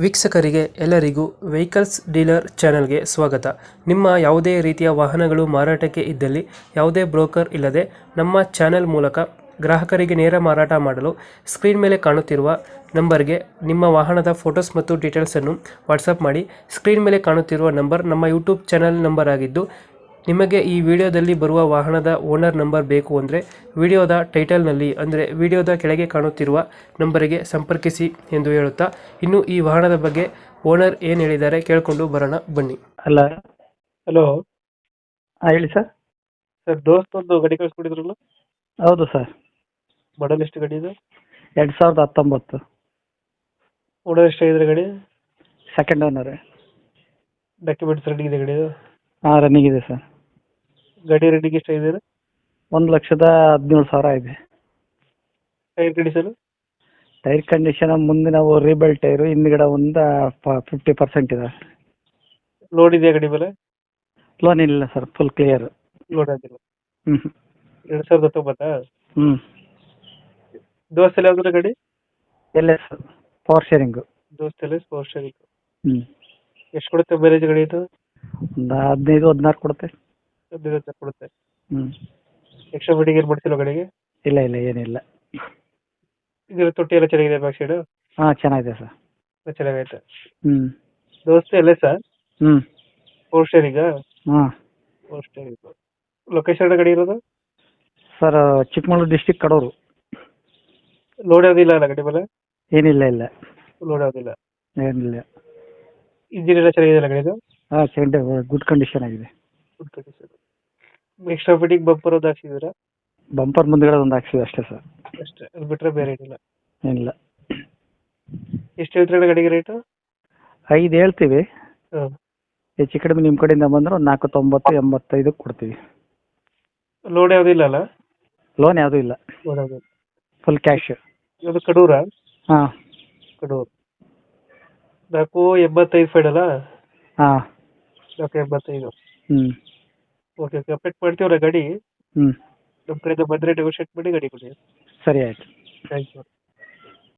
ವೀಕ್ಷಕರಿಗೆ ಎಲ್ಲರಿಗೂ vehicles dealer ಚಾನೆಲ್ಗೆ ಸ್ವಾಗತ. ನಿಮ್ಮ ಯಾವುದೇ ರೀತಿಯ ವಾಹನಗಳು ಮಾರಾಟಕ್ಕೆ ಇದ್ದಲ್ಲಿ ಯಾವುದೇ ಬ್ರೋಕರ್ ಇಲ್ಲದೆ ನಮ್ಮ ಚಾನೆಲ್ ಮೂಲಕ ಗ್ರಾಹಕರಿಗೆ ನೇರ ಮಾರಾಟ ಮಾಡಲು ಸ್ಕ್ರೀನ್ ಮೇಲೆ ಕಾಣುತ್ತಿರುವ ನಂಬರ್ಗೆ ನಿಮ್ಮ ವಾಹನದ ಫೋಟೋಸ್ ಮತ್ತು ಡೀಟೇಲ್ಸನ್ನು ವಾಟ್ಸಪ್ ಮಾಡಿ. ಸ್ಕ್ರೀನ್ ಮೇಲೆ ಕಾಣುತ್ತಿರುವ ನಂಬರ್ ನಮ್ಮ ಯೂಟ್ಯೂಬ್ ಚಾನೆಲ್ ನಂಬರ್ ಆಗಿದ್ದು, ನಿಮಗೆ ಈ ವಿಡಿಯೋದಲ್ಲಿ ಬರುವ ವಾಹನದ ಓನರ್ ನಂಬರ್ ಬೇಕು ಅಂದರೆ ವಿಡಿಯೋದ ಟೈಟಲ್ನಲ್ಲಿ ಅಂದರೆ ವಿಡಿಯೋದ ಕೆಳಗೆ ಕಾಣುತ್ತಿರುವ ನಂಬರಿಗೆ ಸಂಪರ್ಕಿಸಿ ಎಂದು ಹೇಳುತ್ತಾ, ಇನ್ನು ಈ ವಾಹನದ ಬಗ್ಗೆ ಓನರ್ ಏನು ಹೇಳಿದ್ದಾರೆ ಕೇಳಿಕೊಂಡು ಬರೋಣ ಬನ್ನಿ. ಅಲ್ಲ. ಹಲೋ ಹೇಳಿ ಸರ್. ಸರ್, ದೋಸ್ತ್ ಒಂದು ಗಾಡಿ ಕಳಿಸ್ಕೊಟ್ಟಿದ್ರಲ್ಲ, ಹೌದು ಸರ್. ಮಾಡಲ್ ಎಷ್ಟು ಗಾಡಿ ಇದೆ? 2019 ಓನರ್ ಎಷ್ಟಾಗಿದ್ರೆ ಗಾಡಿ? Second owner. ಡಾಕ್ಯುಮೆಂಟ್ಸ್ ರೆಡಿ ಇದೆ ಗಾಡಿ? ರನ್ನಿಂಗ್ ಇದೆ ಸರ್. ಗಾಡಿ ರೆಡಿಗೆ ಎಷ್ಟಾಗಿದೆ? 1,17,000 ಇದೆ. Tyre condition? ಟೈರ್ ಕಂಡೀಷನ್ ಮುಂದಿನ ರೀಬಲ್ ಟೈರು, ಹಿಂದ್ಗಡೆ ಒಂದು 50% ಇದೆ. ಲೋನ್ ಇದೆಯಾ ಗಾಡಿ ಮೇಲೆ? ಲೋನ್ ಇಲ್ಲ ಸರ್, ಫುಲ್ ಕ್ಲಿಯರ್. ಲೋನ್ ಆಗಿಲ್ಲ. ಹ್ಞೂ 2019? ಹ್ಞೂ. ದೋಸ್ತಲ್ಲಿ ಯಾವ್ದಾರ ಗಾಡಿ? ಎಲ್ಲ ಸರ್, ಪವರ್ ಶೇರಿಂಗು. ದೋಸ್ತಲ್ಲಿ ಪವರ್ ಶೇರಿಂಗ್. ಹ್ಞೂ. ಎಷ್ಟು ಕೊಡುತ್ತೆ ಮೈಲೇಜ್ ಗಾಡಿ ಇದು? ಒಂದು 15-16 ಕೊಡುತ್ತೆ. 15 ಕೊಡುತ್ತೆ. ಹ್ಞೂ. ಎಕ್ಸ್ಟ್ರಾ ಫಿಟ್ಟಿಂಗ್ ಏನು ಮಾಡ್ತಿಲ್ಲ ಗಾಡಿಗೆ? ಇಲ್ಲ ಏನಿಲ್ಲ. ಇದರ ತೊಟ್ಟಿ ಎಲ್ಲ ಚೆನ್ನಾಗಿದೆ, ಬ್ಯಾಕ್ ಸೈಡ್? ಹಾಂ, ಚೆನ್ನಾಗಿದೆ ಸರ್. ಚೆನ್ನಾಗೈತೆ. ಹ್ಞೂ. ದೋಸ್ತ ಎಲ್ಲ ಸರ್? ಹ್ಞೂ. ಪವರ್ ಶೇರಿಂಗಾ? ಹಾಂ. Power steering. ಲೊಕೇಶನ್ ಗಾಡಿ ಇರೋದು? Sir, Chikkamagaluru district, Kadur. Load ಯಾವುದಿಲ್ಲ ಅಲ್ಲ ಗಾಡಿ ಮೇಲೆ? ಇಲ್ಲ. ಲೋಡ್ ಯಾವುದಿಲ್ಲ. ಏನಿಲ್ಲ. ಇಂಜಿನ್ ಎಲ್ಲ ಚೆನ್ನಾಗಿದೆ ಗಾಡಿದು? ಹಾಂ, ಗುಡ್ ಕಂಡೀಷನ್ ಆಗಿದೆ. Good condition. Extra fitting bumper ಒಂದು ಹಾಕ್ಸಿದ್ದೀರಾ? ಬಂಪರ್ ಮುಂದ್ಗಡೆ ಒಂದು ಹಾಕ್ಸಿದೆ ಅಷ್ಟೇ ಸರ್. ಅಷ್ಟೇ, ಅದು ಬಿಟ್ಟರೆ ಬೇರೆ ಏನಿಲ್ಲ? ಏನಿಲ್ಲ. ಎಷ್ಟು ಹೇಳ್ತೀರ ಗಾಡಿಗೆ ರೇಟು? 5 ಹೇಳ್ತೀವಿ. ಹಾಂ. ಹೆಚ್ಚು ಕಡಿಮೆ ನಿಮ್ಮ ಕಡೆಯಿಂದ ಬಂದರೆ ಒಂದು 490-85 ಕೊಡ್ತೀವಿ. ಲೋಡ್ ಯಾವುದಿಲ್ಲ ಅಲ್ಲ? ಲೋನ್ ಯಾವುದೂ ಇಲ್ಲ, ಲೋಡ್ ಯಾವುದಿಲ್ಲ. Full cash. ಇದು ಕಡೂರಾ? ಹಾಂ. ಕಡೂರು. 485 ಫೈನಲ್ಲ? ಹಾಂ. 485. ಹ್ಞೂ. ಓಕೆ, ಅಪ್ಡೇಟ್ ಮಾಡ್ತೀವ್ರ ಗಾಡಿ. ಹ್ಞೂ. ನಮ್ಮ ಕಡೆಯಿಂದ ಬಂದರೆ ನೆಗೋಷಿಯೇಟ್ ಮಾಡಿ ಗಾಡಿ ಕೊಡಿ. ಸರಿ, ಆಯಿತು. Thank you.